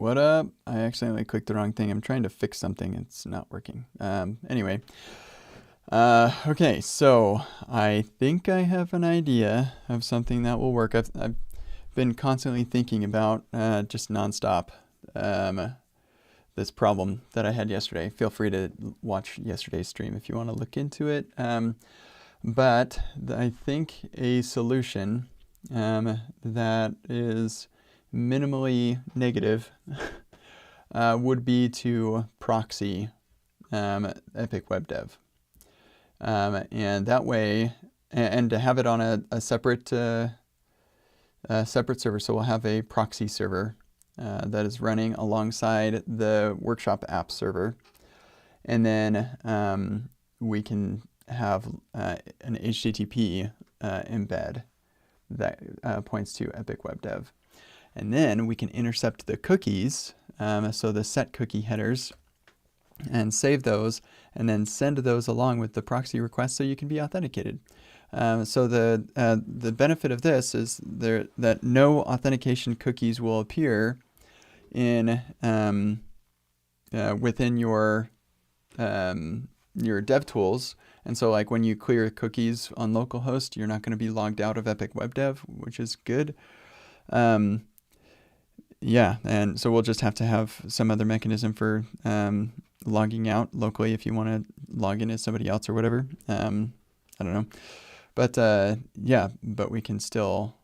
What up? I accidentally clicked the wrong thing. I'm trying to fix something. It's not working. Anyway. Okay, so I think I have an idea of something that will work. I've been constantly thinking about just nonstop this problem that I had yesterday. Feel free to watch yesterday's stream if you want to look into it. But I think a solution that is minimally negative would be to proxy EpicWeb.dev. And that way, and to have it on a separate server. So we'll have a proxy server that is running alongside the workshop app server. And then we can have an HTTP embed that points to EpicWeb.dev. And then we can intercept the cookies, so the set cookie headers, and save those, and then send those along with the proxy request so you can be authenticated. So the benefit of this is that no authentication cookies will appear in within your DevTools. And so like when you clear cookies on localhost, you're not going to be logged out of EpicWeb.dev, which is good. Yeah, and so we'll just have to have some other mechanism for logging out locally if you want to log in as somebody else or whatever. I don't know. But yeah, but we can still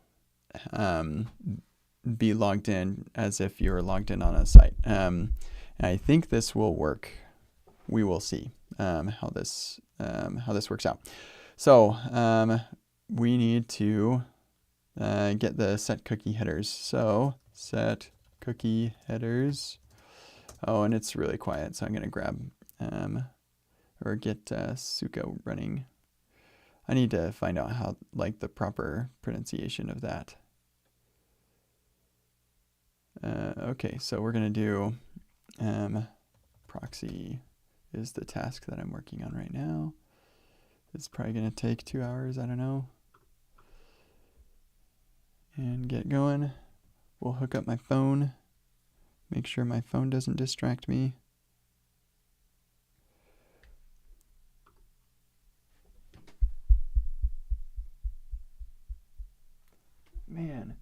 be logged in as if you're logged in on a site. I think this will work. We will see how this works out. So we need to get the set cookie headers. So set cookie headers. Oh, and it's really quiet, so I'm going to grab or get Suka running. I need to find out how, like, the proper pronunciation of that. Okay, so we're going to do proxy is the task that I'm working on right now. It's probably going to take 2 hours, I don't know. And get going. We'll hook up my phone. Make sure my phone doesn't distract me. Man,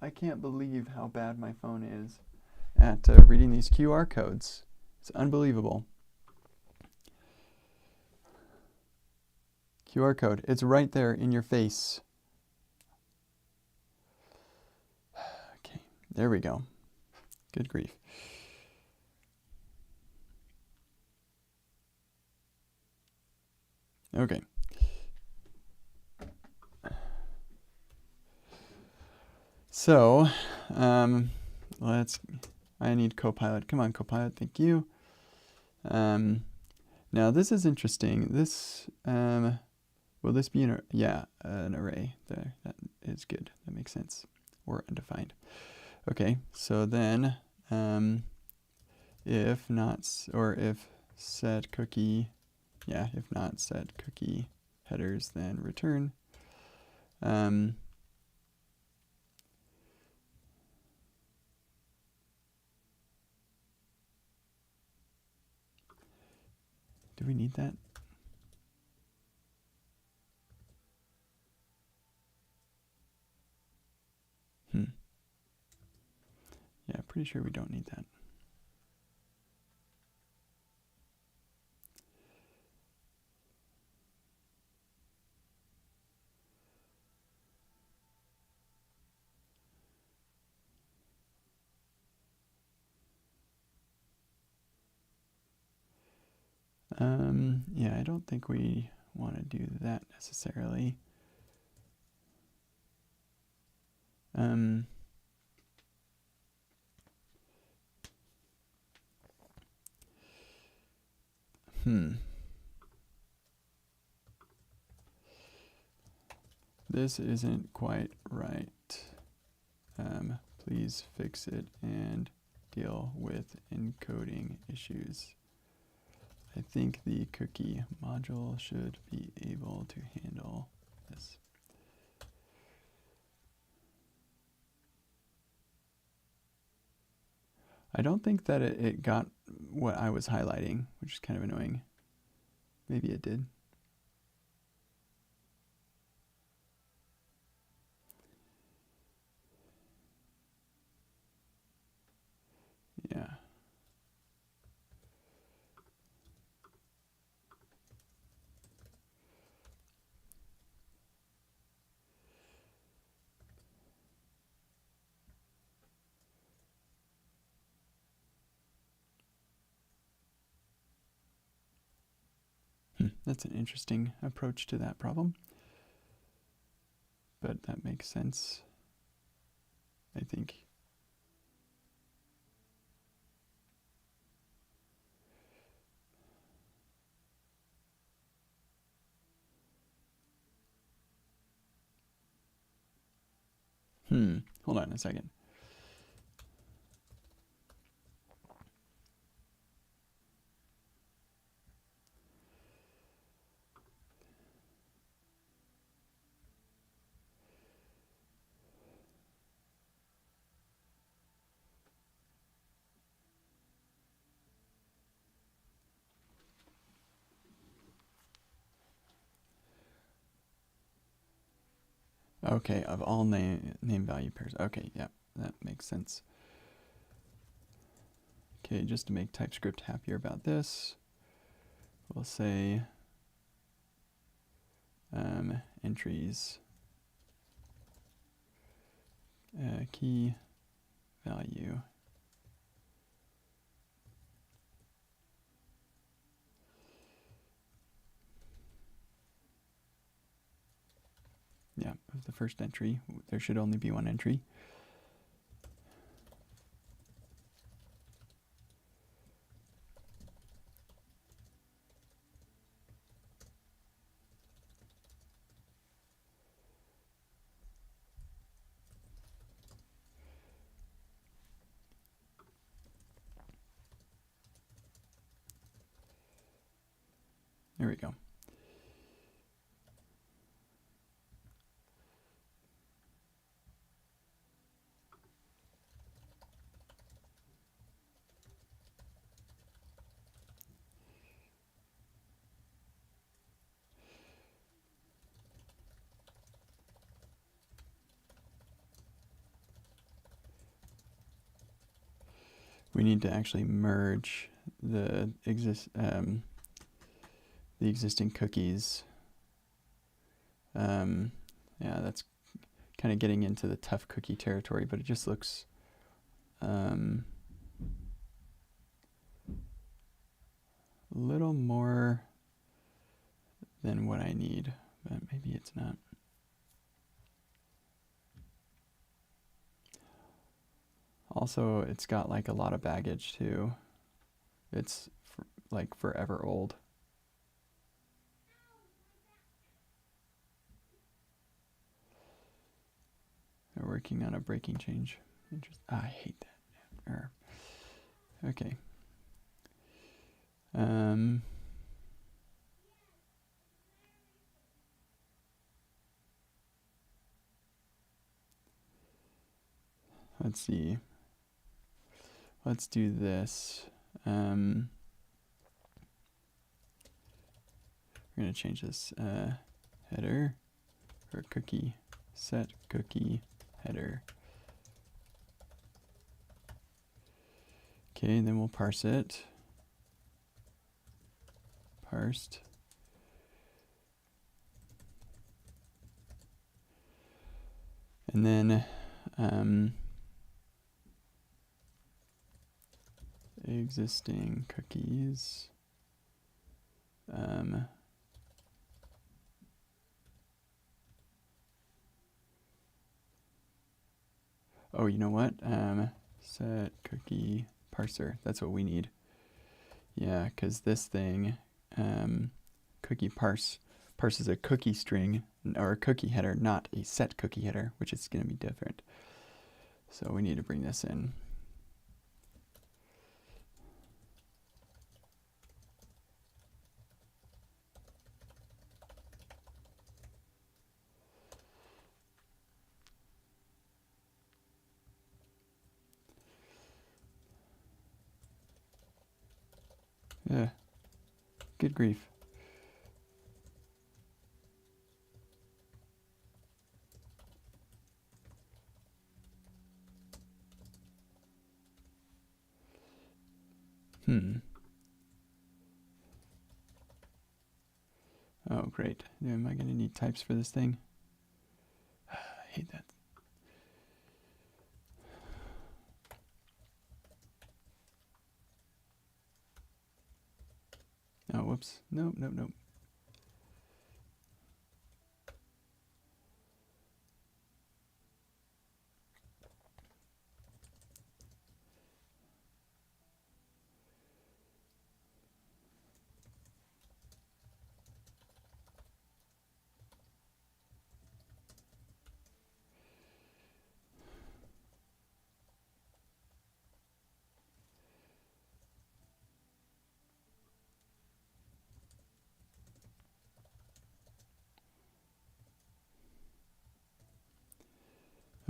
I can't believe how bad my phone is at reading these QR codes. It's unbelievable. QR code, it's right there in your face. Okay, there we go. Good grief. Okay. So, I need Copilot. Come on, Copilot, thank you. Now this is interesting. This, will this be an array there? That is good. That makes sense. Or undefined. Okay, so then if not, or if set cookie, if not set cookie headers, then return. Do we need that? Yeah, pretty sure we don't need that. Yeah, I don't think we want to do that necessarily. This isn't quite right. Please fix it and deal with encoding issues. I think the cookie module should be able to handle this. I don't think that it got what I was highlighting, which is kind of annoying. Maybe it did. Yeah. That's an interesting approach to that problem. But that makes sense, I think. Hold on a second. Okay, of all name value pairs. Okay, yeah, that makes sense. Okay, just to make TypeScript happier about this, we'll say entries key value. Yeah, of the first entry, there should only be one entry. There we go. We need to actually merge the existing cookies. Yeah, that's kind of getting into the tough cookie territory, but it just looks a little more than what I need, but maybe it's not. Also, it's got like a lot of baggage too. It's like forever old. They're working on a breaking change. I hate that error. Okay. Let's see. Let's do this. We're going to change this header for cookie, set cookie header. Okay, and then we'll parse it. Parsed. And then existing cookies. Oh, you know what? Set cookie parser. That's what we need. Yeah, because this thing, cookie parses a cookie string or a cookie header, not a set cookie header, which is going to be different. So we need to bring this in. Good grief. Oh, great. Am I going to need types for this thing? I hate that. Oh, whoops. Nope.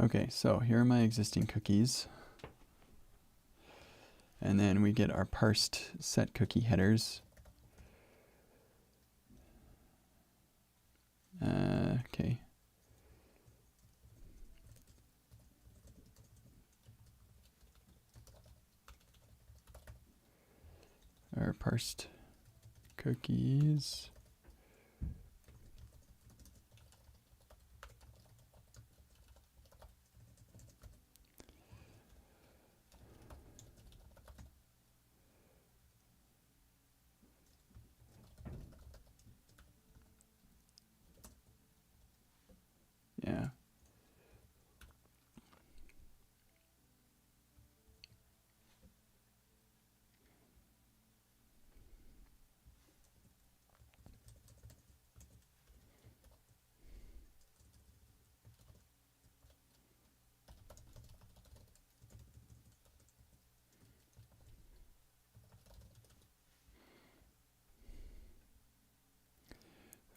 Okay, so here are my existing cookies. And then we get our parsed set cookie headers. Okay. Our parsed cookies. Yeah.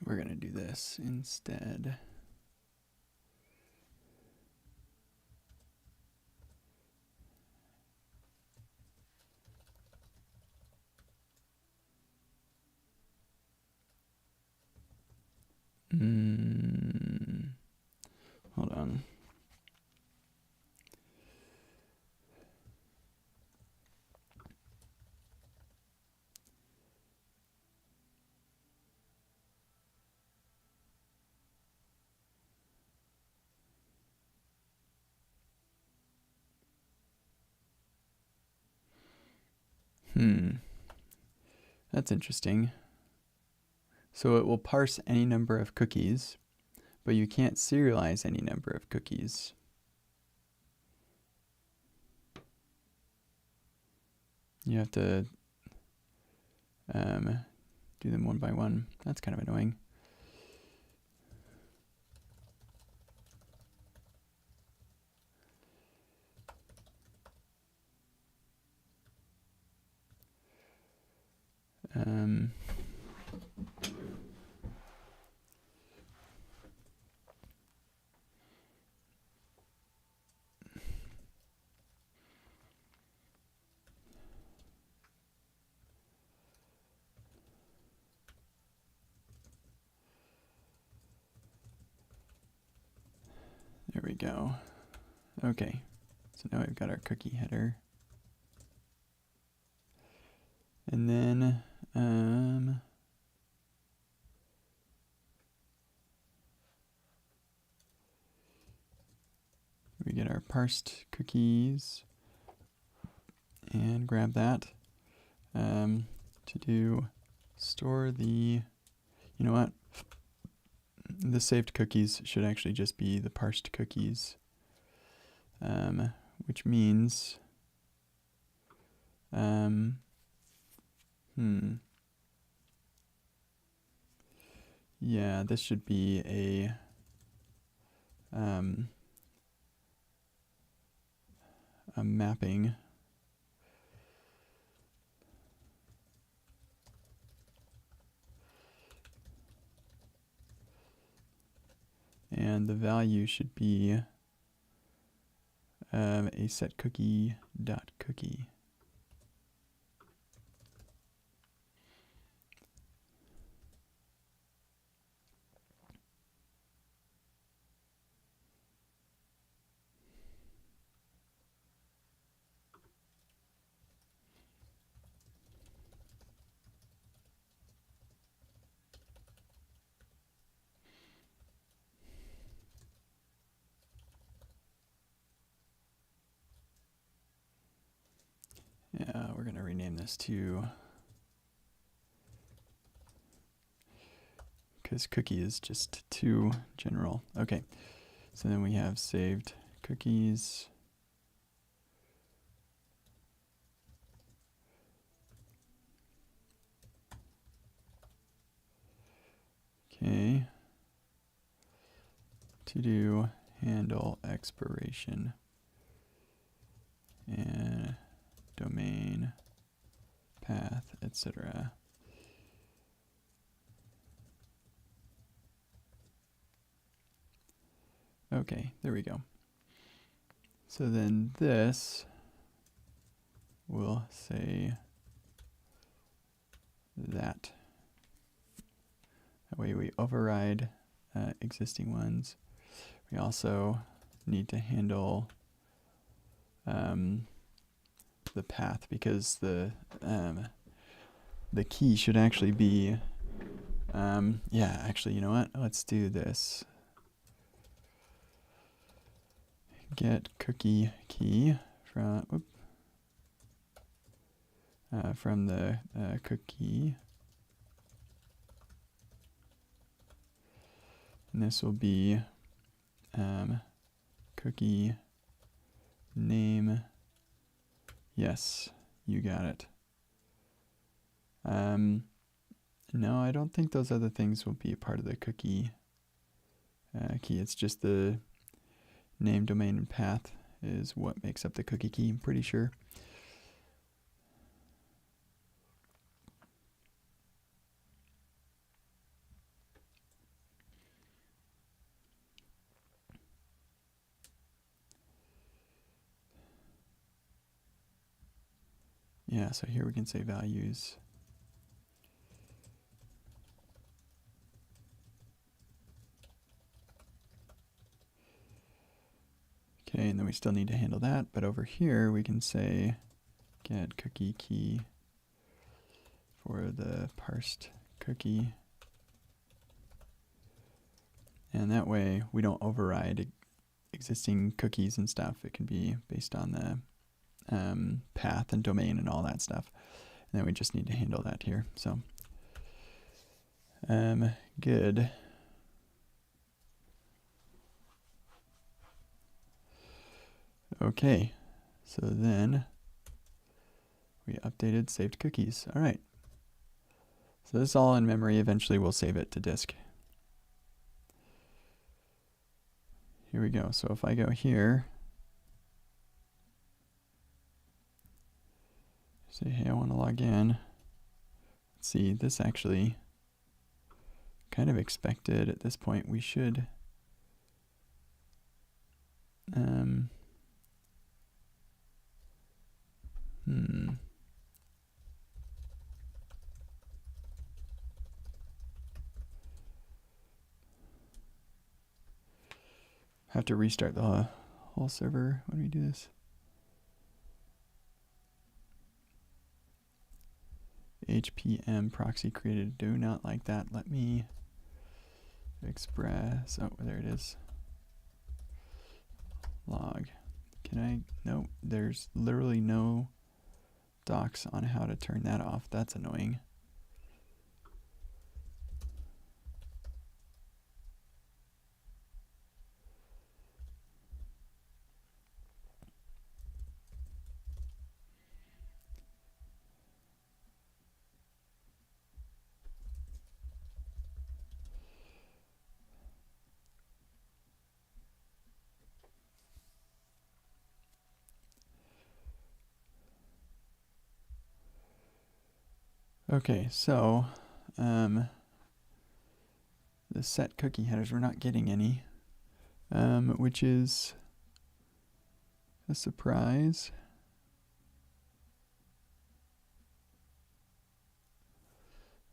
We're going to do this instead. Hold on. That's interesting. So it will parse any number of cookies, but you can't serialize any number of cookies. You have to do them one by one. That's kind of annoying. There we go. Okay, so now we've got our cookie header. And then we get our parsed cookies and grab that to do store the, you know what? The saved cookies should actually just be the parsed cookies, which means, yeah, this should be a mapping. And the value should be a set cookie dot cookie. Yeah, we're going to rename this to, because cookie is just too general. Okay, so then we have saved cookies. Okay, to do handle expiration and domain path, etc. Okay, there we go. So then this will say that. That way we override existing ones. We also need to handle the path, because the key should actually be, yeah, actually, you know what? Let's do this. Get cookie key from the cookie. And this will be cookie name. Yes, you got it. No, I don't think those other things will be a part of the cookie key. It's just the name, domain, and path is what makes up the cookie key, I'm pretty sure. Yeah, so here we can say values. Okay, and then we still need to handle that, but over here we can say get cookie key for the parsed cookie. And that way we don't override existing cookies and stuff. It can be based on the path and domain and all that stuff. And then we just need to handle that here. So, good. Okay, so then we updated saved cookies. All right. So this is all in memory. Eventually we'll save it to disk. Here we go. So if I go here, say, hey, I want to log in. Let's see, this actually kind of expected at this point. We should have to restart the whole server when we do this. HPM proxy created. Do not like that. Let me express. Oh, there it is. Log. Can I? No, there's literally no docs on how to turn that off. That's annoying. Okay, so the set cookie headers, we're not getting any, which is a surprise.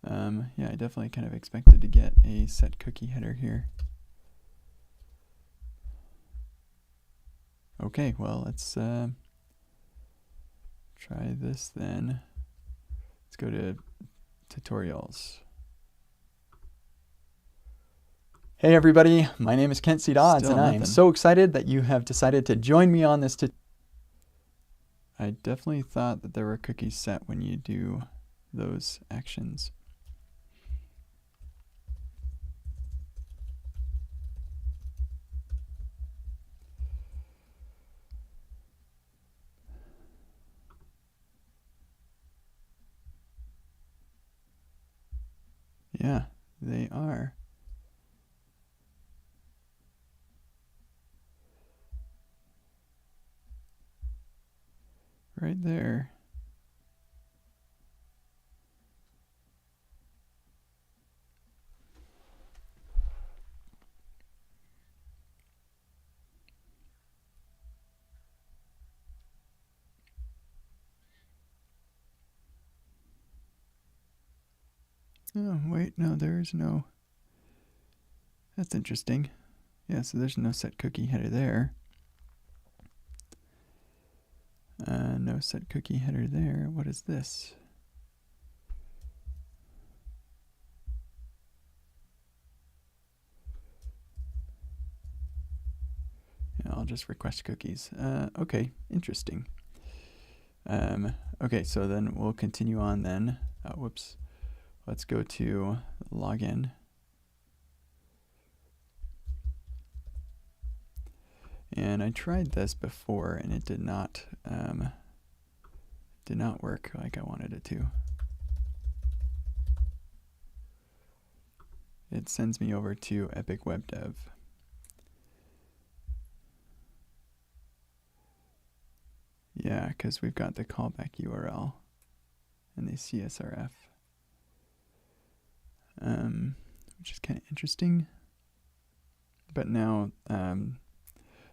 Yeah, I definitely kind of expected to get a set cookie header here. Okay, well, let's try this then. Let's go to tutorials. Hey everybody, my name is Kent C. Dodds, and I am so excited that you have decided to join me on this I definitely thought that there were cookies set when you do those actions. Yeah, they are. Right there. Oh, wait, no, there's no. That's interesting. Yeah, so there's no set cookie header there. No set cookie header there. What is this? Yeah, I'll just request cookies. Okay, interesting. Okay, so then we'll continue on then. Whoops. Let's go to login. And I tried this before and it did not work like I wanted it to. It sends me over to EpicWeb.dev. Yeah, because we've got the callback URL and the CSRF, which is kind of interesting. But now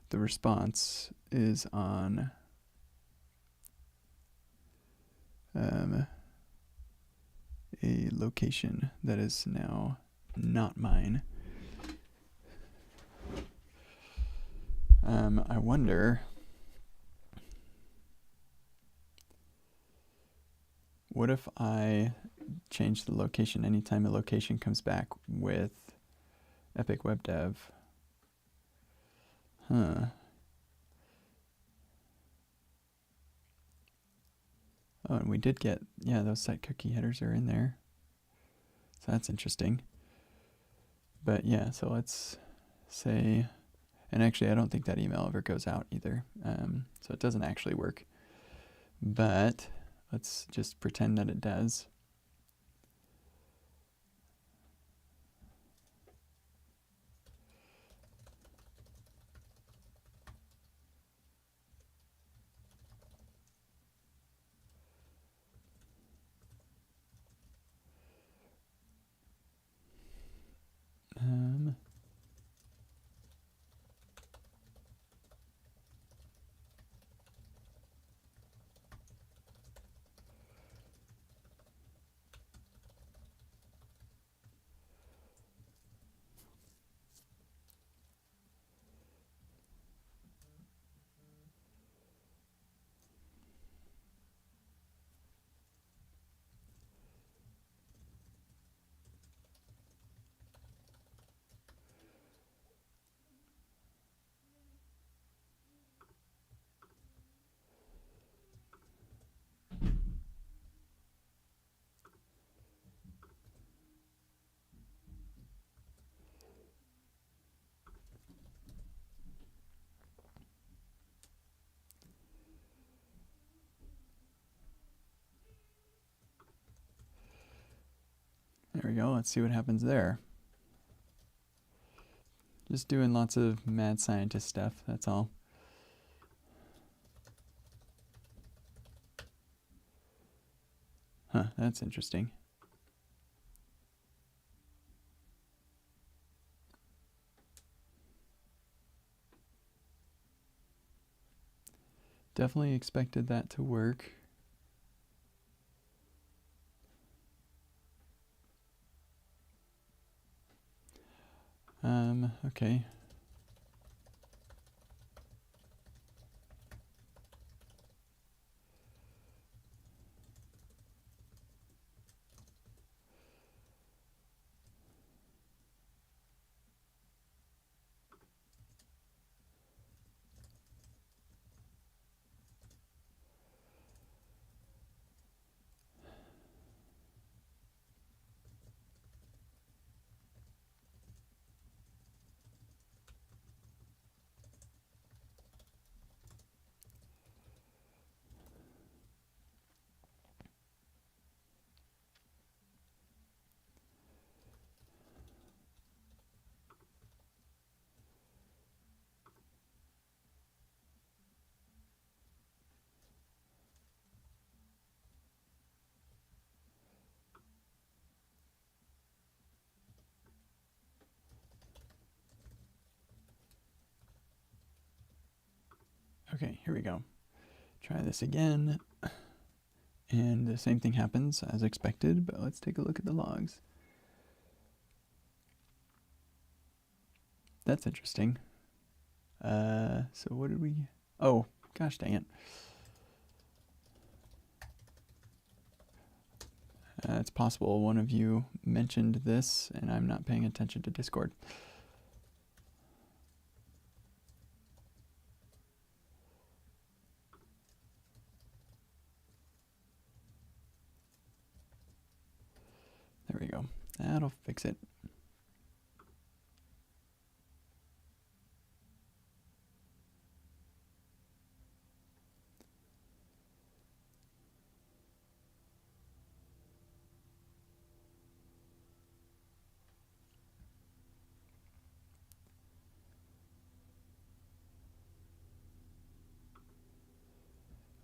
the response is on a location that is now not mine. I wonder what if I change the location anytime a location comes back with EpicWeb.dev? Huh. Oh, and we did get, yeah, those site cookie headers are in there. So that's interesting. But yeah, so let's say, and actually I don't think that email ever goes out either. So it doesn't actually work. But let's just pretend that it does. There we go. Let's see what happens there. Just doing lots of mad scientist stuff, that's all. Huh, that's interesting. Definitely expected that to work. Okay. Okay, here we go. Try this again. And the same thing happens as expected, but let's take a look at the logs. That's interesting. So what did we... Oh, gosh dang it. It's possible one of you mentioned this and I'm not paying attention to Discord. There we go. That'll fix it.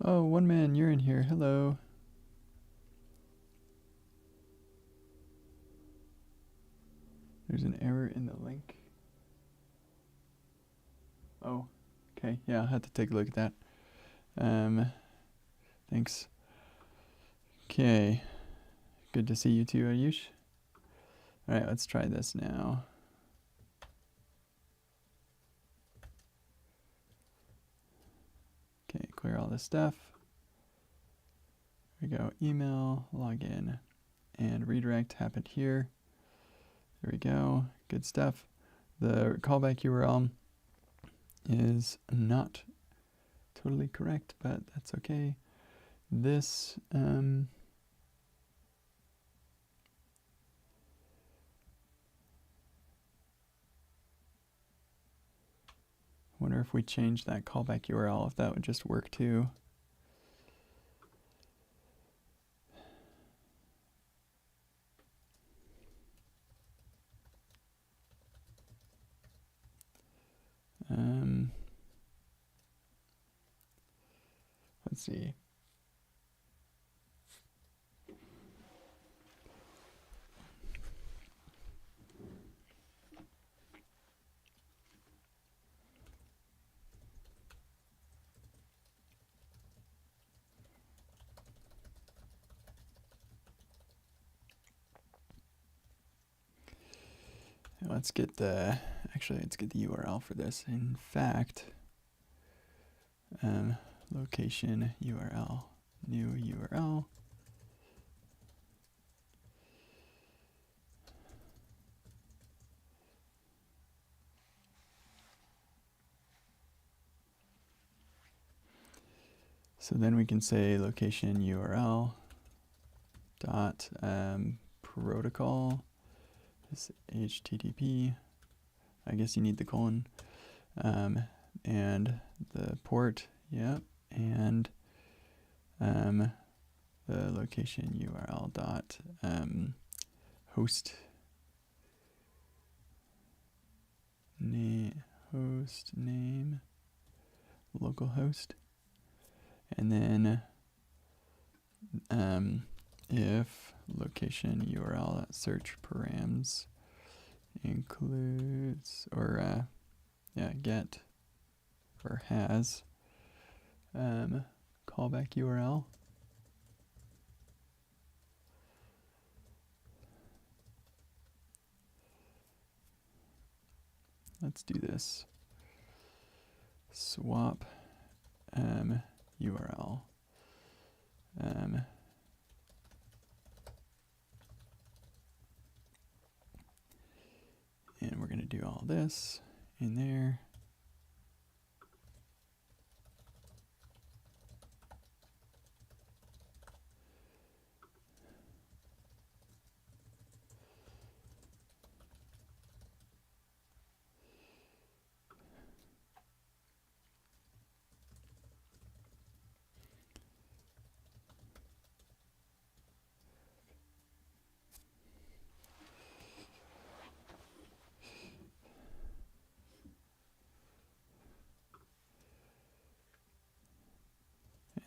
Oh, one man, you're in here. Hello. There's an error in the link. Oh, okay. Yeah, I'll have to take a look at that. Thanks. Okay. Good to see you too, Ayush. All right, let's try this now. Okay, clear all this stuff. Here we go. Email, login, and redirect happened here. There we go. Good stuff. The callback URL is not totally correct, but that's okay. This, wonder if we change that callback URL, if that would just work too. Let's see. Let's get the, actually, let's get the URL for this. In fact, location URL, new URL. So then we can say location URL dot protocol is HTTP. I guess you need the colon, and the port, yep, and the location URL dot host name, localhost, and then if location URL search params includes, or get or has callback URL. Let's do this. Swap URL. And we're going to do all this in there.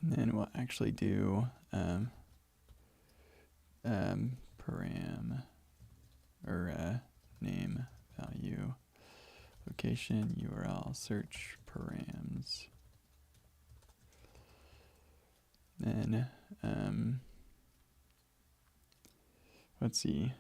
And then we'll actually do param or name value location URL search params. And let's see.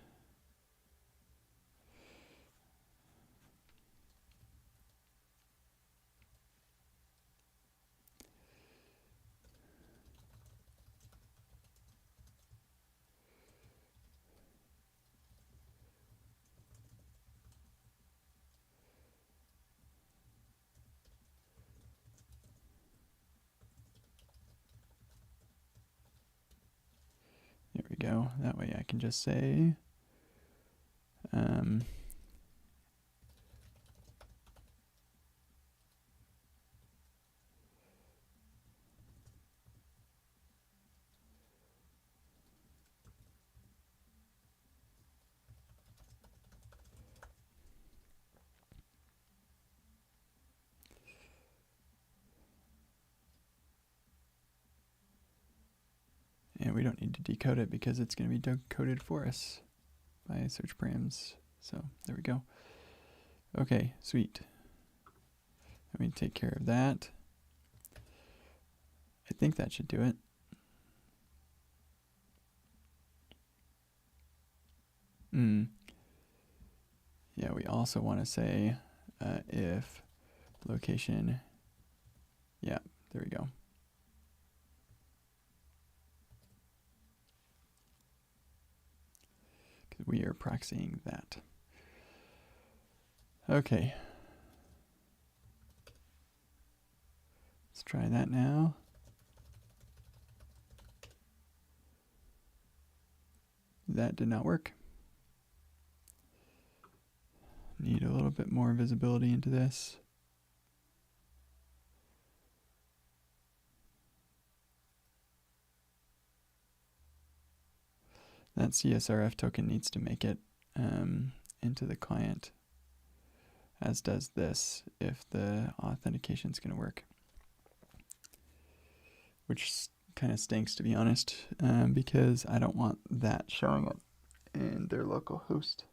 There we go. That way I can just say, and we don't need to decode it because it's going to be decoded for us by search params. So there we go. Okay, sweet. Let me take care of that. I think that should do it. Yeah, we also want to say if location, yeah, there we go. Because we are proxying that. Okay. Let's try that now. That did not work. Need a little bit more visibility into this. That CSRF token needs to make it into the client, as does this if the authentication is going to work. Which kind of stinks, to be honest, because I don't want that showing up in their local host.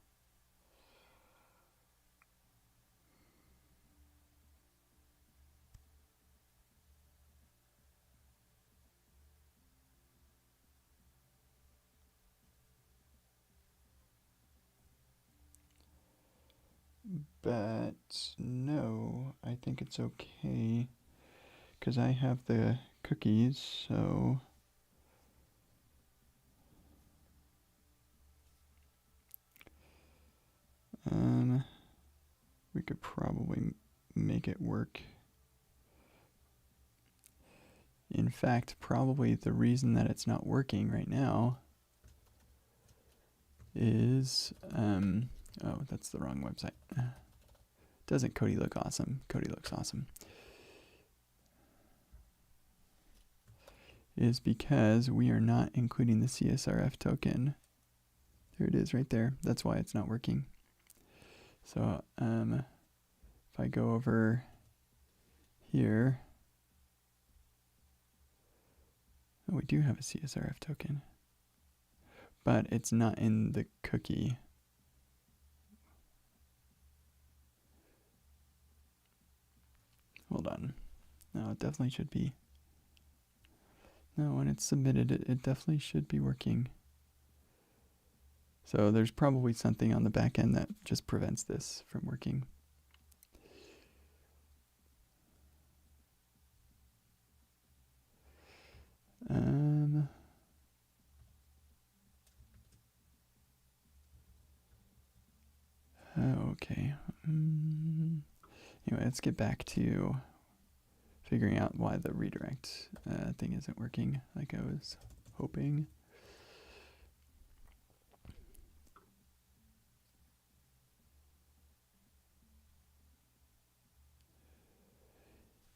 But no, I think it's okay because I have the cookies, so we could probably make it work. In fact, probably the reason that it's not working right now is, oh, that's the wrong website. Doesn't Cody look awesome? Cody looks awesome. Is because we are not including the CSRF token. There it is right there. That's why it's not working. So if I go over here, oh, we do have a CSRF token, but it's not in the cookie. Hold on. No, it definitely should be. No, when it's submitted, it definitely should be working. So there's probably something on the back end that just prevents this from working. Okay. Anyway, let's get back to figuring out why the redirect thing isn't working like I was hoping.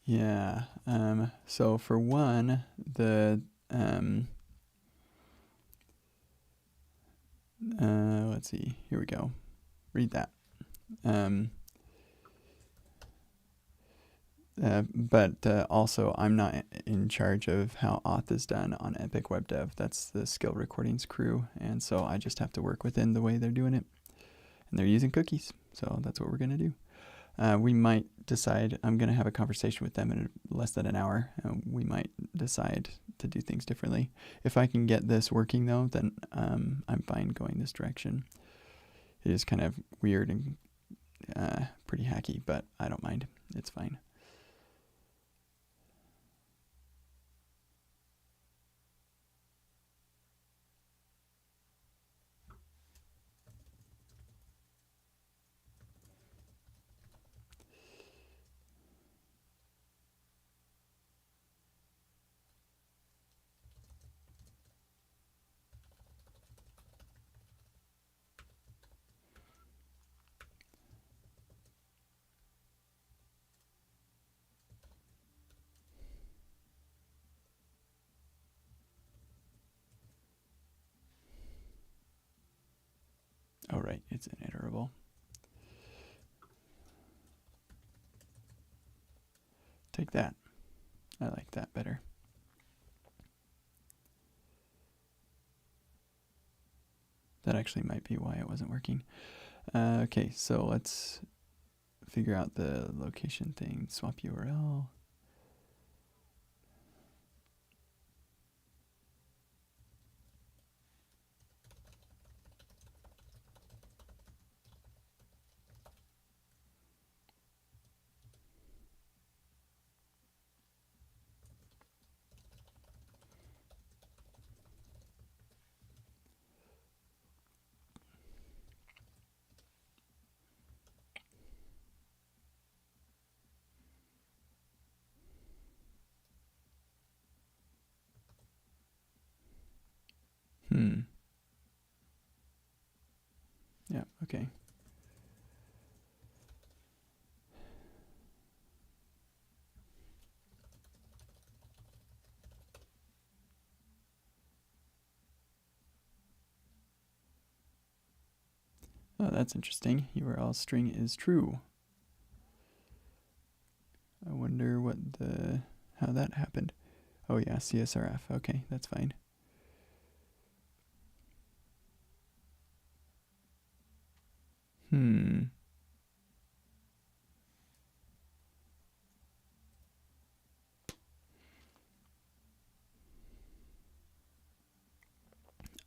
Yeah, so for one, the, let's see, here we go, read that. But also, I'm not in charge of how auth is done on EpicWeb.dev. That's the skill recordings crew, and so I just have to work within the way they're doing it. And they're using cookies, so that's what we're going to do. We might decide, I'm going to have a conversation with them in less than an hour, and we might decide to do things differently. If I can get this working though, then I'm fine going this direction. It is kind of weird and pretty hacky, but I don't mind. It's fine. Oh, right, it's an iterable. Take that. I like that better. That actually might be why it wasn't working. Okay, so let's figure out the location thing. Swap URL. Yeah, okay. Oh, that's interesting. URL string is true. I wonder how that happened. Oh yeah, CSRF. Okay, that's fine.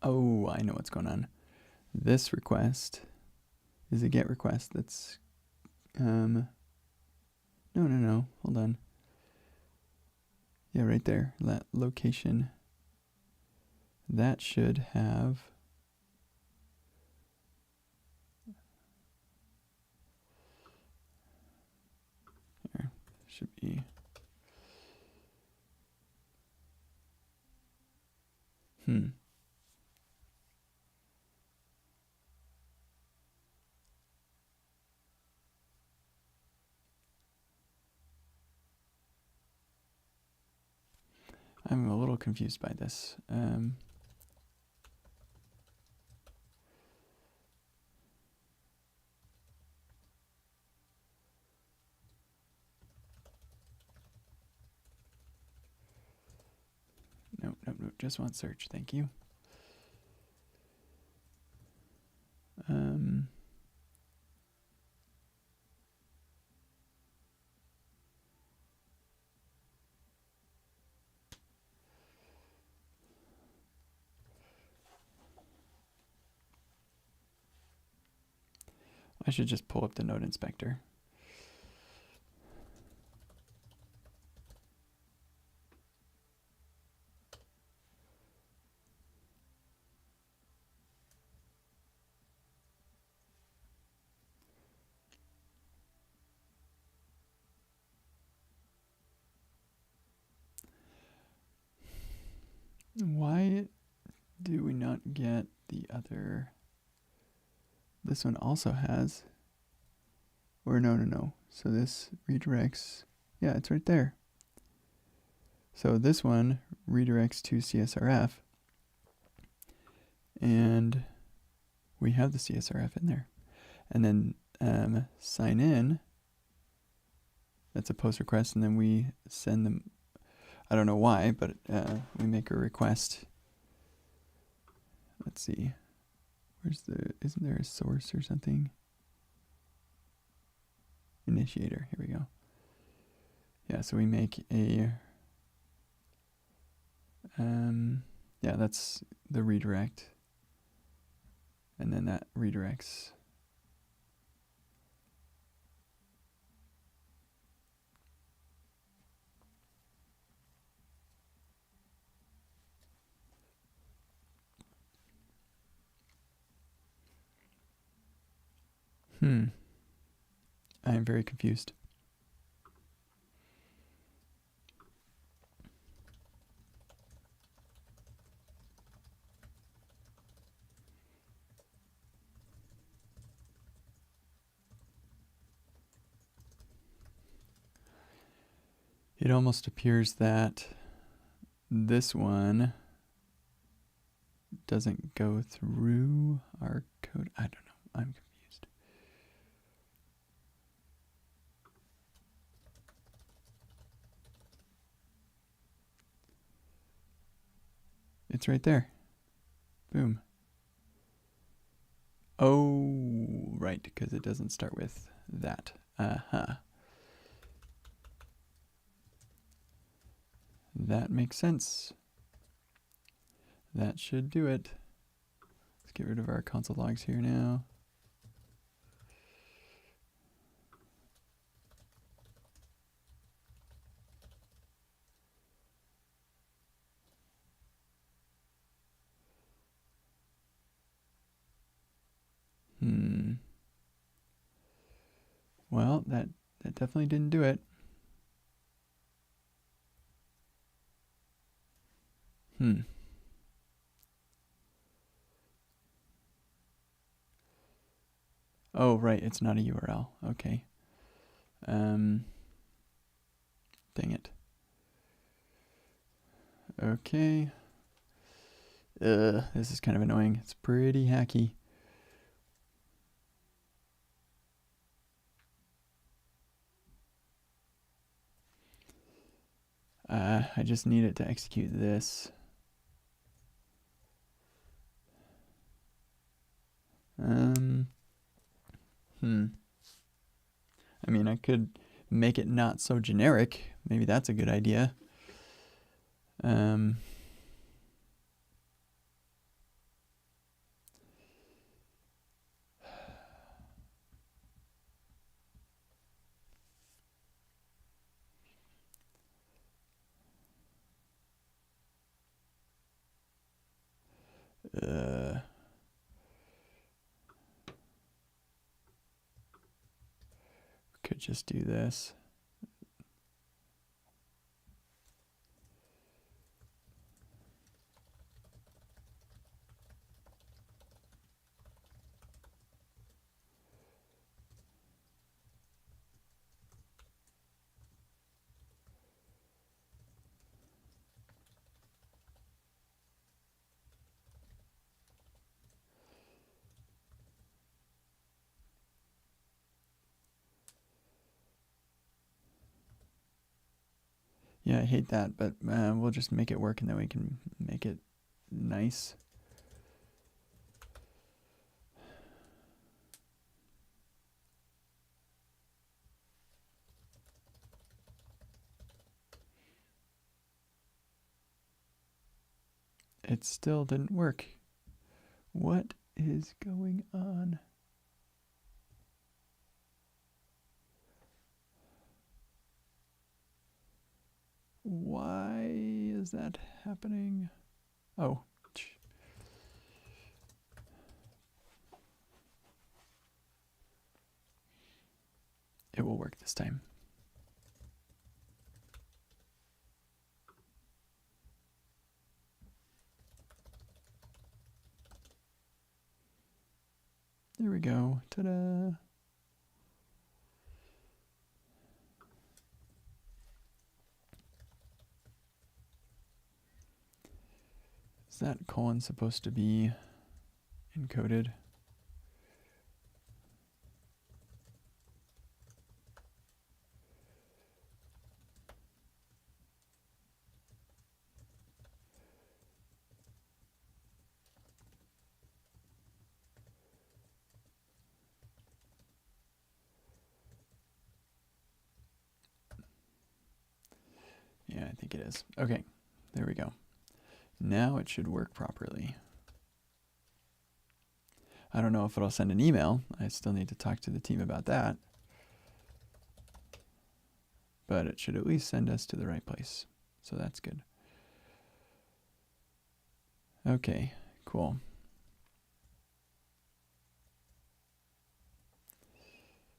Oh, I know what's going on. This request is a GET request that's, no, hold on. Yeah, right there, that location. That should have, here, should be, I'm a little confused by this. No, just want search, thank you. I should just pull up the node inspector. Why do we not get the other? This one also has, or no. So this redirects, yeah, it's right there. So this one redirects to CSRF, and we have the CSRF in there. And then sign in, that's a post request, and then we send them, I don't know why, but we make a request. Let's see, isn't there a source or something? Initiator, here we go. Yeah, so we make a Yeah, that's the redirect. And then that redirects. I am very confused. It almost appears that this one doesn't go through our code. I don't know. I'm confused. It's right there. Boom. Oh, right, because it doesn't start with that. That makes sense. That should do it. Let's get rid of our console logs here now. Well, that definitely didn't do it. Oh, right, it's not a URL. Okay. Dang it. Okay. This is kind of annoying. It's pretty hacky. I just need it to execute this. I mean, I could make it not so generic. Maybe that's a good idea. Could just do this. Yeah, I hate that, but we'll just make it work and then we can make it nice. It still didn't work. What is going on? Why is that happening? Oh. It will work this time. There we go. Ta-da! Is that colon supposed to be encoded? Yeah, I think it is. Okay, there we go. Now it should work properly. I don't know if it'll send an email. I still need to talk to the team about that. But it should at least send us to the right place. So that's good. Okay, cool.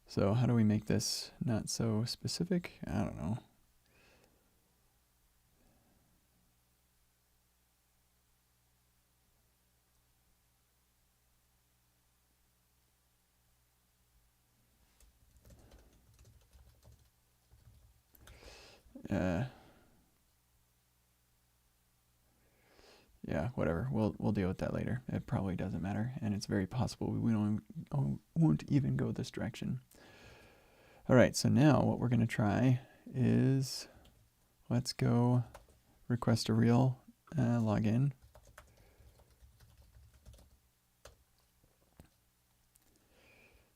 So how do we make this not so specific? I don't know. Yeah, whatever. We'll deal with that later. It probably doesn't matter, and it's very possible we won't even go this direction. All right, so now what we're going to try is, let's go request a real login.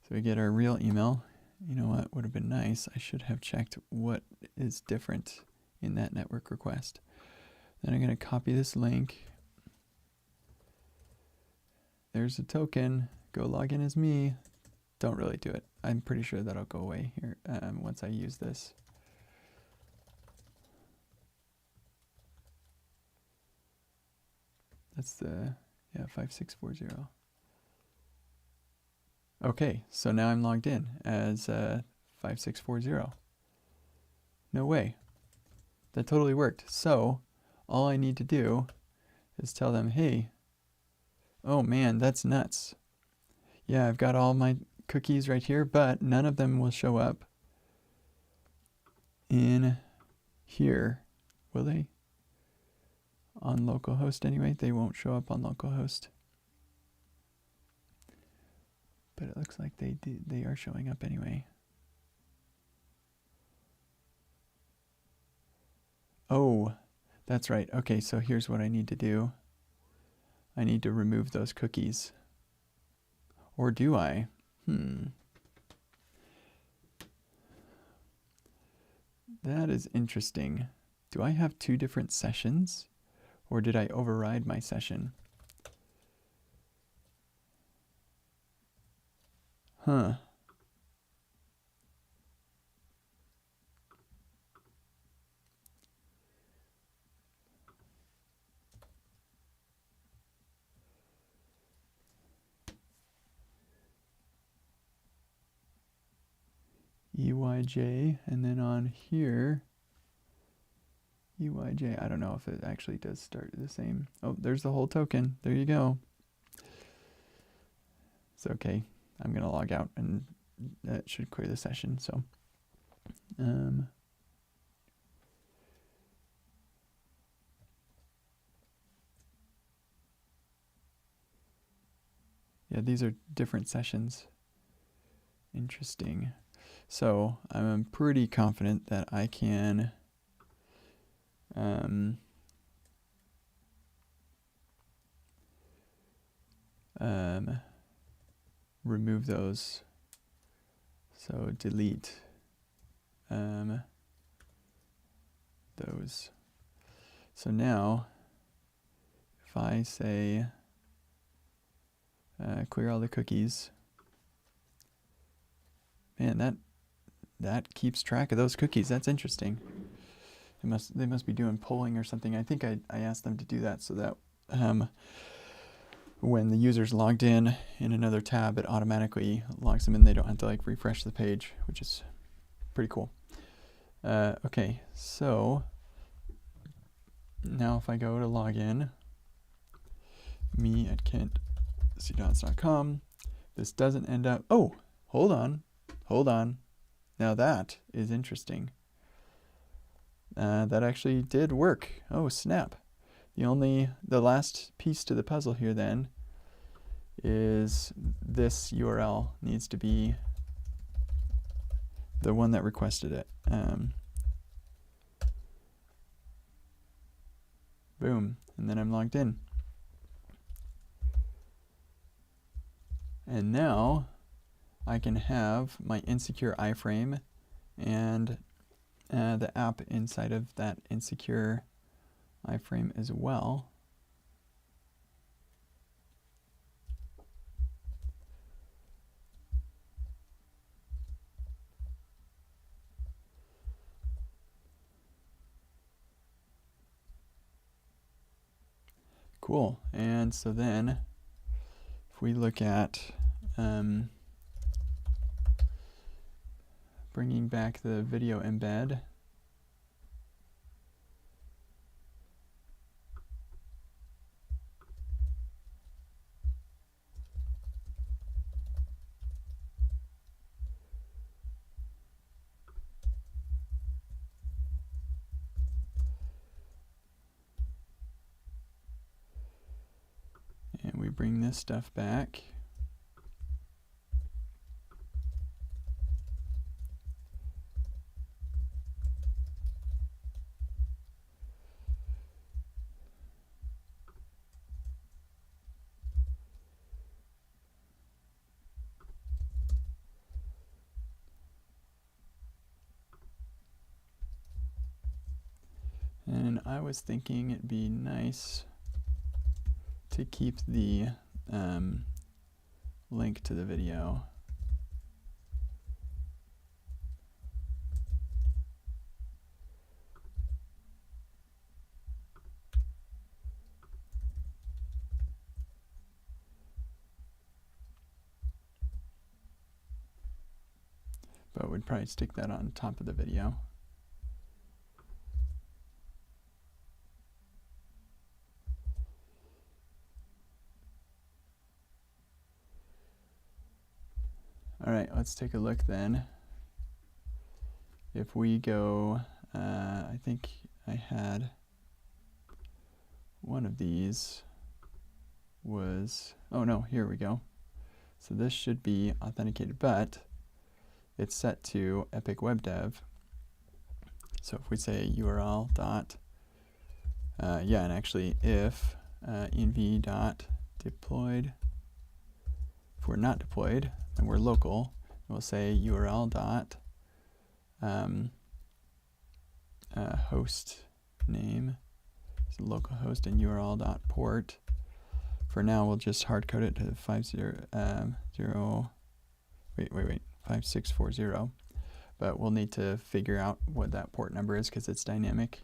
So we get our real email. You know what would have been nice? I should have checked what is different in that network request. Then I'm going to copy this link. There's a token. Go log in as me. Don't really do it. I'm pretty sure that'll go away here once I use this. That's the, 5640. Okay, so now I'm logged in as 5640. No way. That totally worked. So all I need to do is tell them, hey, oh man, that's nuts. Yeah, I've got all my cookies right here, but none of them will show up in here, will they? On localhost anyway, they won't show up on localhost. But it looks like they are showing up anyway. Oh, that's right. Okay, so here's what I need to do. I need to remove those cookies. Or do I? That is interesting. Do I have two different sessions? Or did I override my session? Huh. EYJ, and then on here, EYJ, I don't know if it actually does start the same. Oh, there's the whole token. There you go. It's okay. I'm going to log out, and that should clear the session. So, yeah, these are different sessions. Interesting. So I'm pretty confident that I can remove those. So delete those. So now if I say clear all the cookies, man, that keeps track of those cookies. That's interesting. They must be doing polling or something. I think I asked them to do that so that when the user's logged in another tab, it automatically logs them in. They don't have to like refresh the page, which is pretty cool. Okay, so now if I go to login, me@kentcdons.com, this doesn't end up. Oh, hold on. Now that is interesting. That actually did work. Oh, snap. The last piece to the puzzle here then is this URL needs to be the one that requested it. Boom, and then I'm logged in. And now I can have my insecure iframe and the app inside of that insecure iframe as well. Cool. And so then if we look at bringing back the video embed, and we bring this stuff back. And I was thinking it'd be nice to keep the link to the video. But we'd probably stick that on top of the video. All right, let's take a look then. If we go, I think I had one of these was, oh no, here we go. So this should be authenticated, but it's set to EpicWeb.dev. So if we say URL dot, yeah, and actually if env.deployed, if we're not deployed, and we're local, we'll say URL dot host name, so localhost, and URL dot port. For now, we'll just hard code it to 5640. But we'll need to figure out what that port number is because it's dynamic.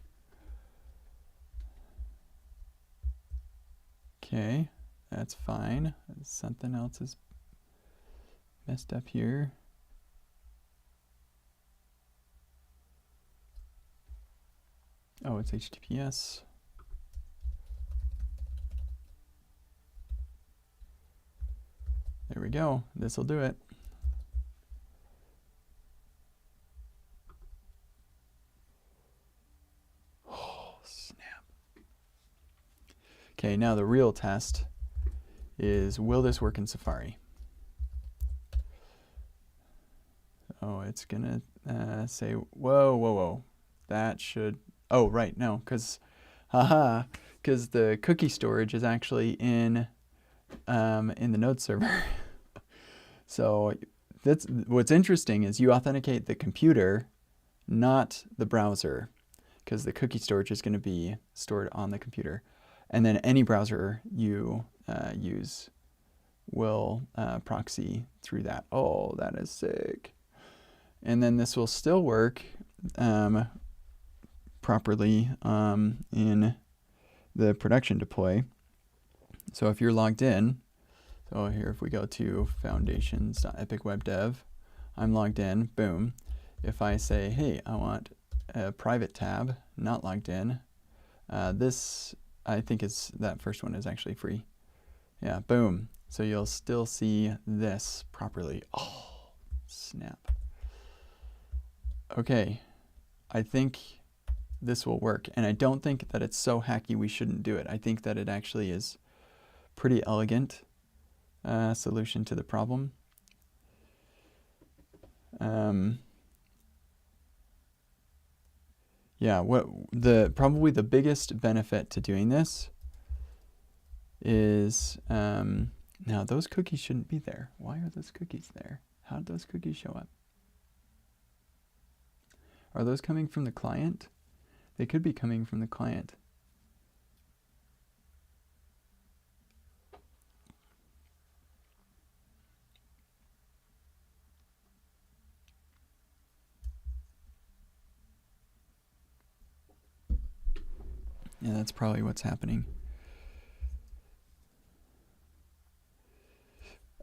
Okay, that's fine. Something else is messed up here. Oh, it's HTTPS. There we go. This will do it. Oh, snap. Okay, now the real test is, will this work in Safari? Oh, it's gonna say, whoa, whoa, whoa. That should, oh, right, no, because, because the cookie storage is actually in the node server. So that's what's interesting is you authenticate the computer, not the browser, because the cookie storage is going to be stored on the computer. And then any browser you use will proxy through that. Oh, that is sick. And then this will still work properly in the production deploy. So if you're logged in, so here if we go to foundations.epicweb.dev, I'm logged in, boom. If I say, hey, I want a private tab, not logged in, this, I think that first one is actually free. Yeah, boom. So you'll still see this properly. Oh, snap. Okay, I think this will work. And I don't think that it's so hacky we shouldn't do it. I think that it actually is pretty elegant solution to the problem. Yeah, probably the biggest benefit to doing this is, now those cookies shouldn't be there. Why are those cookies there? How did those cookies show up? Are those coming from the client? They could be coming from the client. Yeah, that's probably what's happening.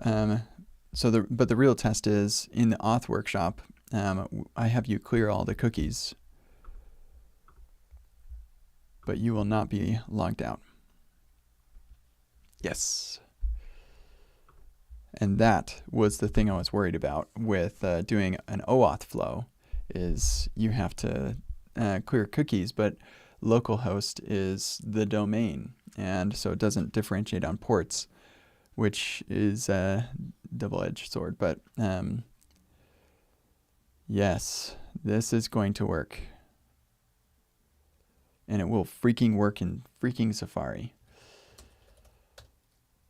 But the real test is in the auth workshop. I have you clear all the cookies, but you will not be logged out. Yes. And that was the thing I was worried about with doing an OAuth flow, is you have to clear cookies, but localhost is the domain, and so it doesn't differentiate on ports, which is a double-edged sword. But yes, this is going to work, and it will freaking work in freaking Safari.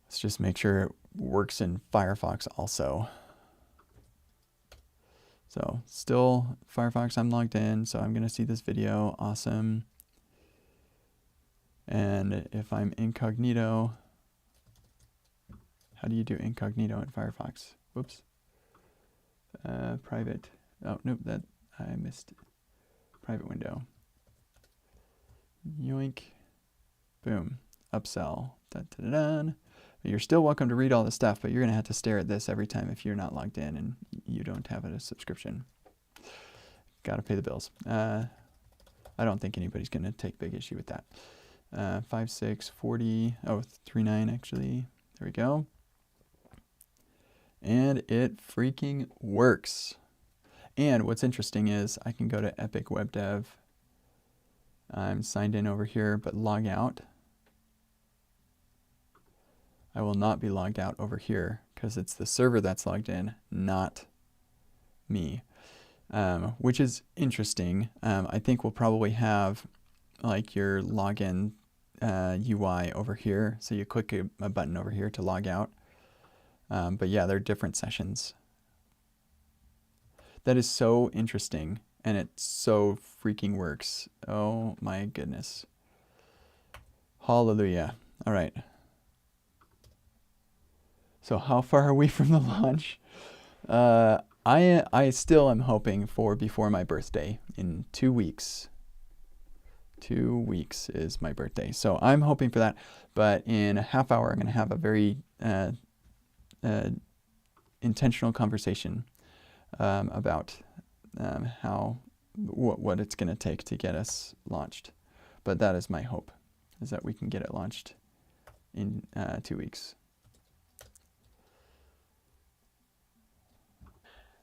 Let's just make sure it works in Firefox also. So still Firefox, I'm logged in, so I'm gonna see this video, awesome. And if I'm incognito, how do you do incognito in Firefox? Whoops. Private, oh nope, that I missed. Private window. Yoink, boom, upsell, dun-dun-dun. You're still welcome to read all the stuff, but you're going to have to stare at this every time if you're not logged in and you don't have a subscription. Got to pay the bills. I don't think anybody's going to take big issue with that. 5640, oh, 39 actually. There we go. And it freaking works. And what's interesting is I can go to EpicWeb.dev. I'm signed in over here, but log out. I will not be logged out over here because it's the server that's logged in, not me, which is interesting. I think we'll probably have like your login UI over here. So you click a button over here to log out. But yeah, they're different sessions. That is so interesting, and it so freaking works. Oh my goodness. Hallelujah. All right. So how far are we from the launch? I still am hoping for before my birthday in 2 weeks. 2 weeks is my birthday. So I'm hoping for that. But in a half hour, I'm going to have a very intentional conversation about what it's going to take to get us launched. But that is my hope, is that we can get it launched in 2 weeks.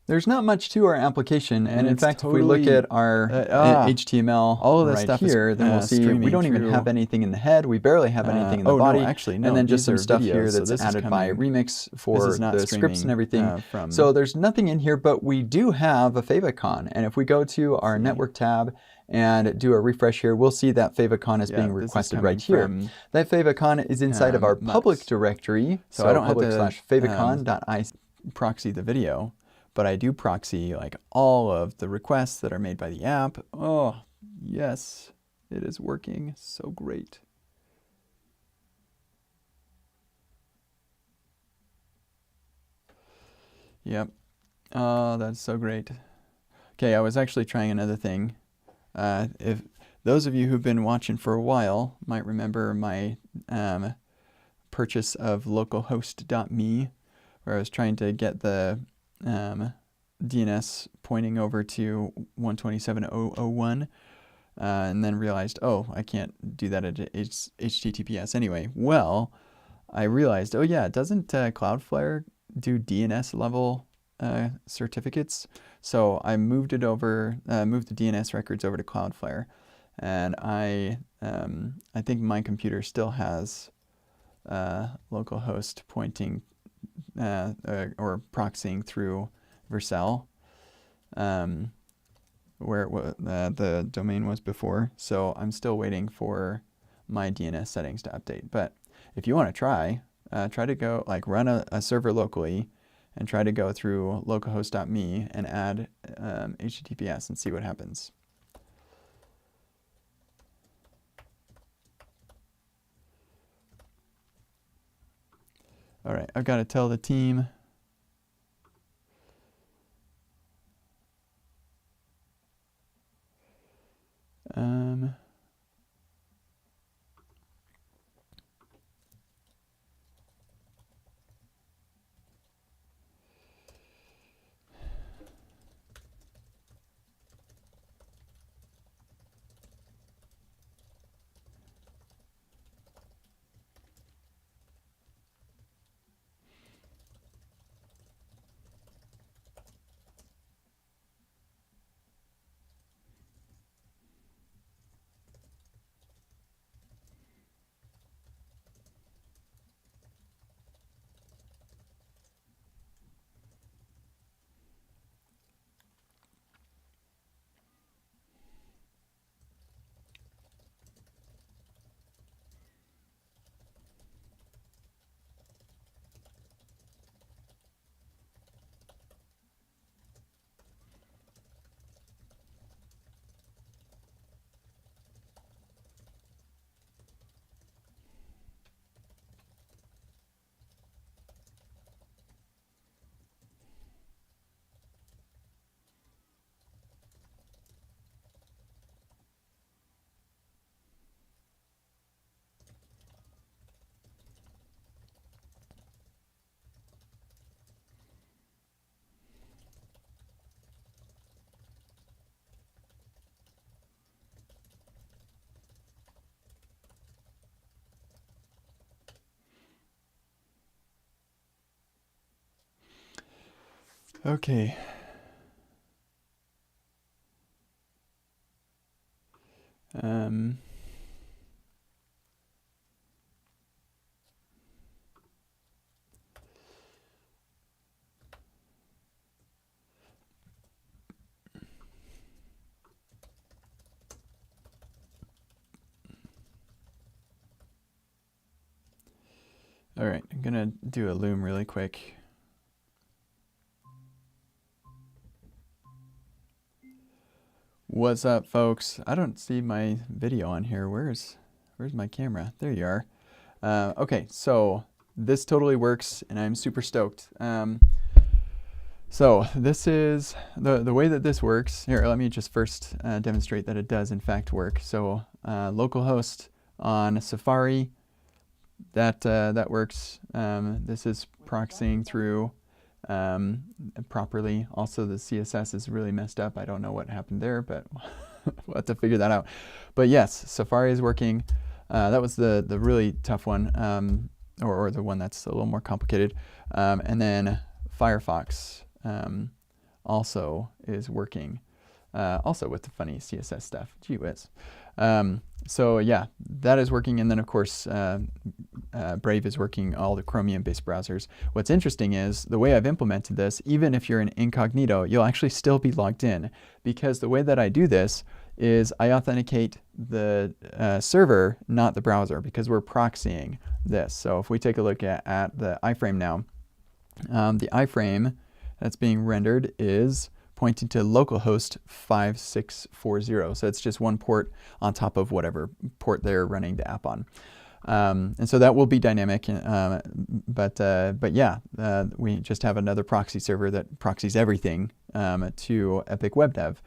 There's not much to our application, and in fact, totally, if we look at our HTML, all of this stuff here, then we'll see we don't even have anything in the head. We barely have anything in the body. No, actually, no. And then just some stuff here that's added by Remix for the scripts and everything. So there's nothing in here, but we do have a favicon. And if we go to our network tab and do a refresh here, we'll see that favicon is being requested right here. That favicon is inside of our public directory. So I don't have to favicon.i proxy the video. But I do proxy like all of the requests that are made by the app. Oh, yes, it is working so great. Yep. Oh, that's so great. Okay, I was actually trying another thing. If those of you who've been watching for a while might remember my purchase of localhost.me, where I was trying to get the DNS pointing over to 127.0.0.1 and then realized, oh, I can't do that at HTTPS anyway. Well, I realized, oh yeah, doesn't Cloudflare do DNS level certificates? So I moved it over, moved the DNS records over to Cloudflare, and I think my computer still has localhost pointing or proxying through Vercel, where the domain was before. So I'm still waiting for my DNS settings to update. But if you want to try to go like run a server locally and try to go through localhost.me and add HTTPS and see what happens. All right, I've got to tell the team. Okay. All right, I'm gonna do a loom really quick. What's up, folks? I don't see my video on here. Where's my camera? There you are. Okay, so this totally works, and I'm super stoked. So this is the way that this works. Here, let me just first demonstrate that it does in fact work. So localhost on Safari, that works. This is proxying through properly. Also, the CSS is really messed up. I don't know what happened there, but we'll have to figure that out. But yes, Safari is working. That was the really tough one, or the one that's a little more complicated. And then Firefox also is working, also with the funny CSS stuff. Gee whiz. So yeah, that is working. And then of course, Brave is working, all the Chromium-based browsers. What's interesting is the way I've implemented this, even if you're in incognito, you'll actually still be logged in, because the way that I do this is I authenticate the server, not the browser, because we're proxying this. So if we take a look at the iframe now, the iframe that's being rendered is pointing to localhost 5640. So it's just one port on top of whatever port they're running the app on. And so that will be dynamic, but yeah, we just have another proxy server that proxies everything to EpicWeb.dev.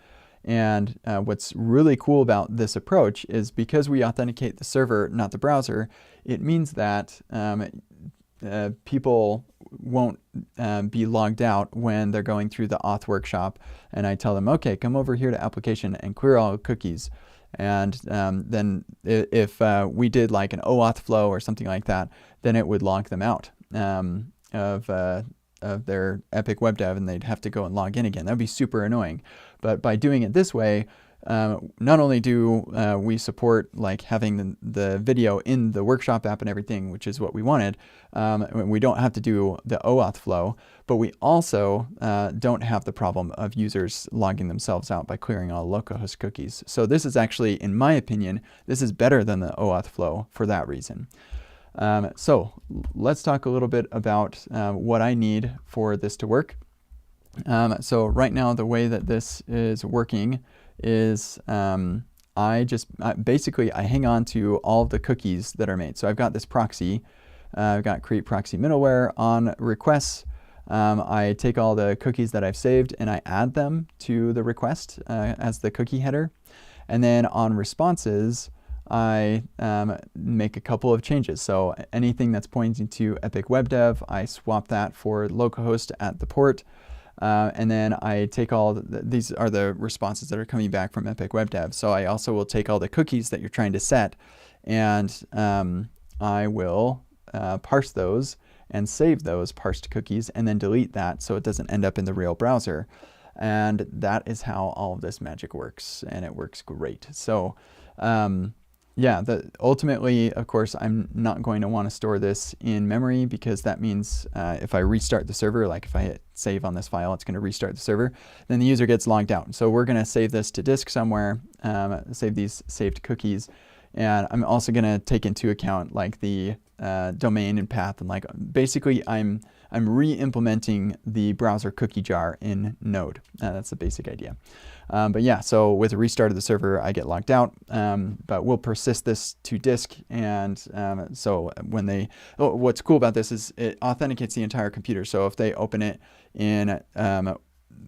And what's really cool about this approach is because we authenticate the server, not the browser, it means that people won't be logged out when they're going through the auth workshop and I tell them, okay, come over here to application and clear all cookies. And then if we did like an OAuth flow or something like that, then it would log them out of their EpicWeb.dev, and they'd have to go and log in again. That would be super annoying. But by doing it this way, not only do we support like having the video in the workshop app and everything, which is what we wanted, we don't have to do the OAuth flow, but we also don't have the problem of users logging themselves out by clearing all localhost cookies. So this is actually, in my opinion, this is better than the OAuth flow for that reason. So let's talk a little bit about what I need for this to work. So right now, the way that this is working is basically I hang on to all of the cookies that are made. So I've got this proxy, I've got create proxy middleware on requests. I take all the cookies that I've saved and I add them to the request as the cookie header. And then on responses, I make a couple of changes. So anything that's pointing to EpicWeb.dev, I swap that for localhost at the port. And then I take these are the responses that are coming back from EpicWeb.dev. So I also will take all the cookies that you're trying to set, and I will parse those and save those parsed cookies and then delete that so it doesn't end up in the real browser. And that is how all of this magic works, and it works great. So yeah, ultimately, of course, I'm not going to want to store this in memory, because that means if I restart the server, like if I hit save on this file, it's going to restart the server, then the user gets logged out. So we're going to save this to disk somewhere, save these saved cookies. And I'm also going to take into account like the domain and path, and like basically I'm re-implementing the browser cookie jar in Node. That's the basic idea. But yeah, so with a restart of the server, I get logged out, but we'll persist this to disk. And so when what's cool about this is it authenticates the entire computer. So if they open it in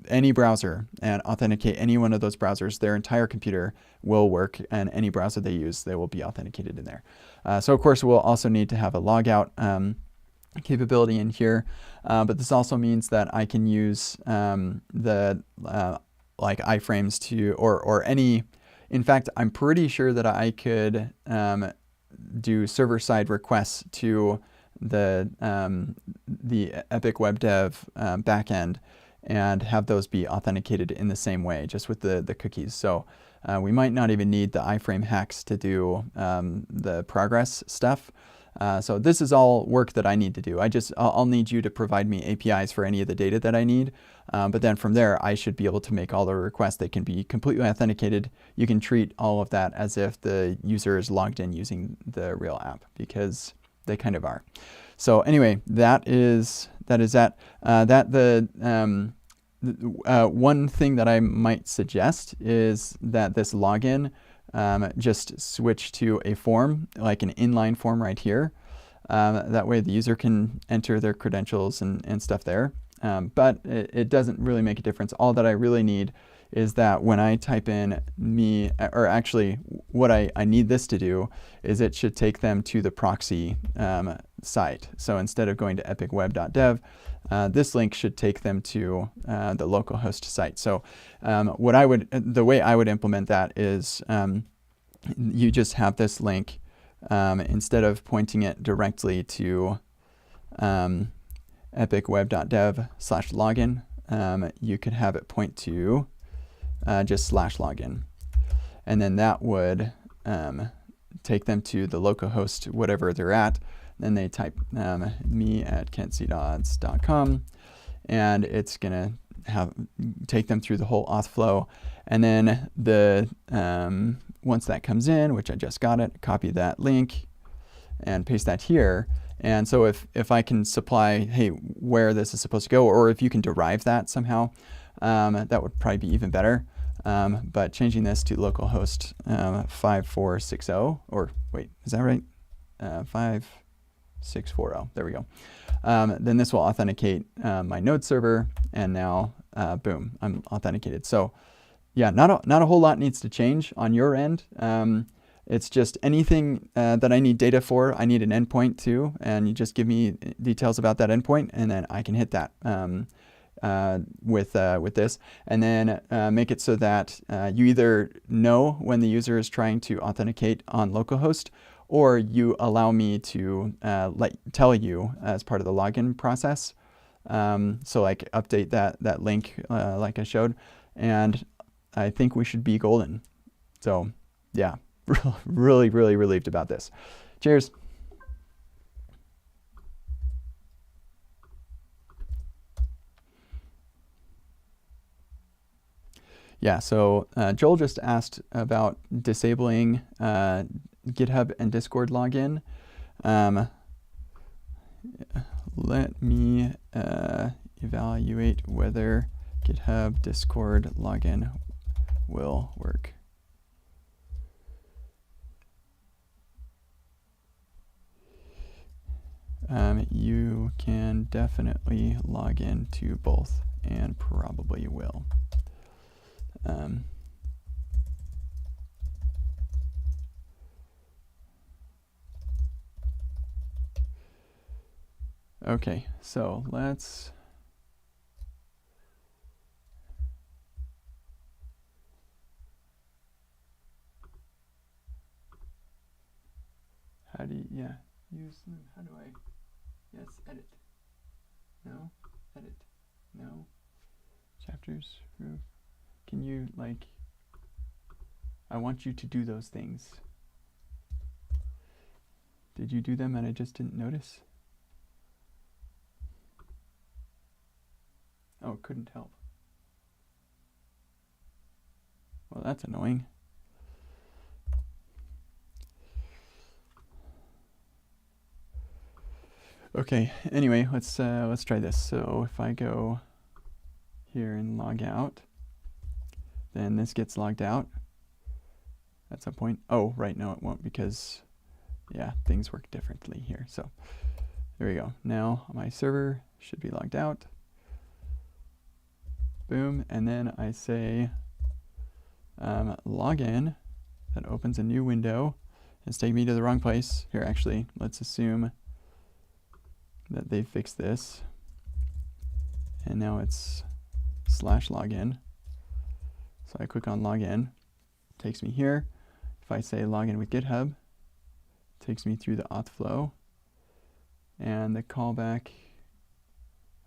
any browser and authenticate any one of those browsers, their entire computer will work, and any browser they use, they will be authenticated in there. So of course, we'll also need to have a logout capability in here, but this also means that I can use the like iframes to, or any, in fact, I'm pretty sure that I could do server-side requests to the EpicWeb.dev backend, and have those be authenticated in the same way, just with the cookies. So we might not even need the iframe hacks to do the progress stuff. So this is all work that I need to do. I'll need you to provide me APIs for any of the data that I need. But then from there, I should be able to make all the requests. They can be completely authenticated. You can treat all of that as if the user is logged in using the real app, because they kind of are. So anyway, that is that. One thing that I might suggest is that this login just switch to a form, like an inline form right here. That way the user can enter their credentials and stuff there. But it doesn't really make a difference. All that I really need is that when I type in me, or actually what I need this to do is it should take them to the proxy site. So instead of going to EpicWeb.dev, this link should take them to the localhost site. So the way I would implement that is you just have this link, instead of pointing it directly to EpicWeb.dev/login, you could have it point to just /login. And then that would take them to the localhost, whatever they're at. Then they type me at kentcdodds.com, and it's going to take them through the whole auth flow. And then once that comes in, which I just got it, copy that link and paste that here. And so if I can supply, hey, where this is supposed to go, or if you can derive that somehow, that would probably be even better. But changing this to localhost 5460, or wait, is that right? 5640, there we go. Then this will authenticate my node server, and now, boom, I'm authenticated. So yeah, not a whole lot needs to change on your end. It's just anything that I need data for, I need an endpoint too, and you just give me details about that endpoint, and then I can hit that with this, and then make it so that you either know when the user is trying to authenticate on localhost, or you allow me to tell you as part of the login process. So like update that link like I showed, and I think we should be golden. So yeah, really relieved about this. Cheers. Yeah, so Joel just asked about disabling GitHub and Discord login. Let me evaluate whether GitHub Discord login will work. You can definitely log in to both, and probably will. Okay, so let's use them. How do I? Yes, edit. No, edit. No. Chapters. Can you, like, I want you to do those things. Did you do them and I just didn't notice? Oh, it couldn't help. Well, that's annoying. Okay, anyway, let's try this. So if I go here and log out, then this gets logged out at some point. Oh, right, no, it won't, because yeah, things work differently here. So there we go. Now my server should be logged out. Boom, and then I say login. That opens a new window. It's taking me to the wrong place. Here, actually, let's assume that they fixed this. And now it's /login. So I click on login, takes me here. If I say login with GitHub, it takes me through the auth flow. And the callback,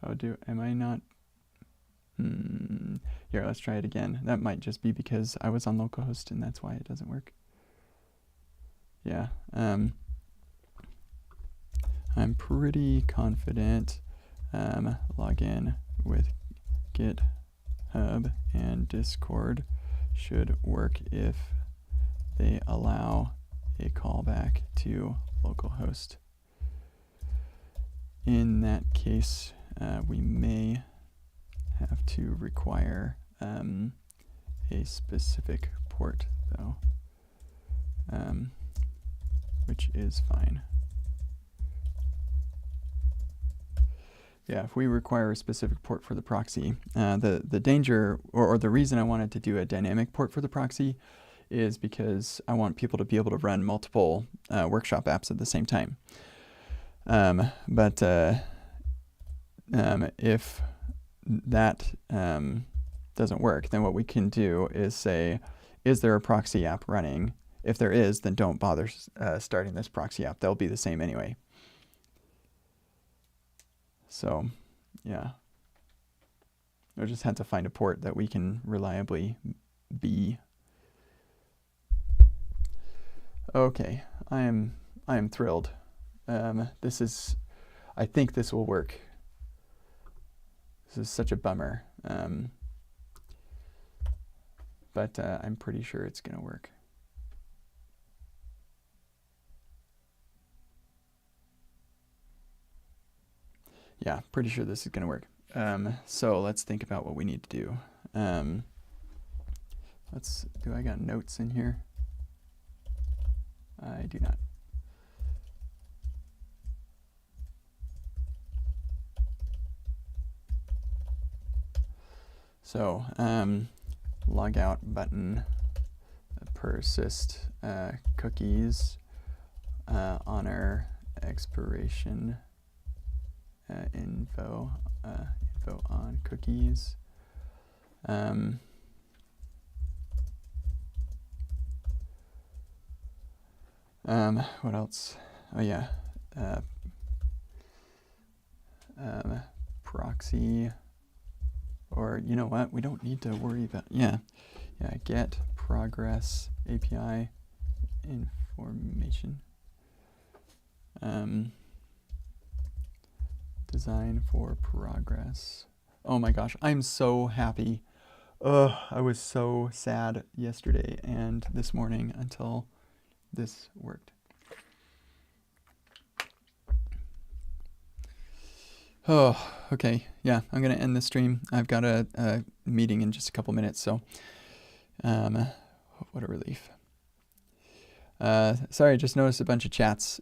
am I not? Here, let's try it again. That might just be because I was on localhost and that's why it doesn't work. Yeah, I'm pretty confident log in with GitHub and Discord should work if they allow a callback to localhost. In that case, we may have to require a specific port, though, which is fine. Yeah, if we require a specific port for the proxy, the danger or the reason I wanted to do a dynamic port for the proxy is because I want people to be able to run multiple workshop apps at the same time. But if that doesn't work, then what we can do is say, is there a proxy app running? If there is, then don't bother starting this proxy app. They'll be the same anyway. So, yeah. I just had to find a port that we can reliably be. Okay, I am thrilled. I think this will work. This is such a bummer. But I'm pretty sure it's going to work. Yeah, pretty sure this is going to work. So let's think about what we need to do. Do I got notes in here? I do not. So log out button, persist cookies, honor expiration info on cookies. What else? Oh yeah, proxy. Or you know what? We don't need to worry about get progress API information. Design for progress. Oh my gosh, I'm so happy. I was so sad yesterday and this morning until this worked. Oh, okay. Yeah, I'm going to end the stream. I've got a meeting in just a couple minutes, so what a relief. Sorry, I just noticed a bunch of chats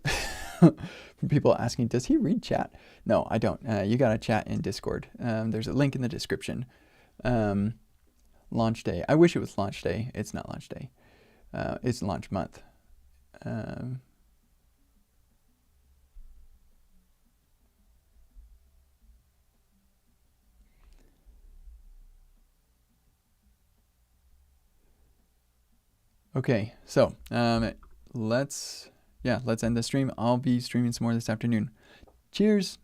from people asking, does he read chat? No, I don't. You got to chat in Discord. There's a link in the description. Launch day. I wish it was launch day. It's not launch day. It's launch month. Okay, so let's end the stream. I'll be streaming some more this afternoon. Cheers.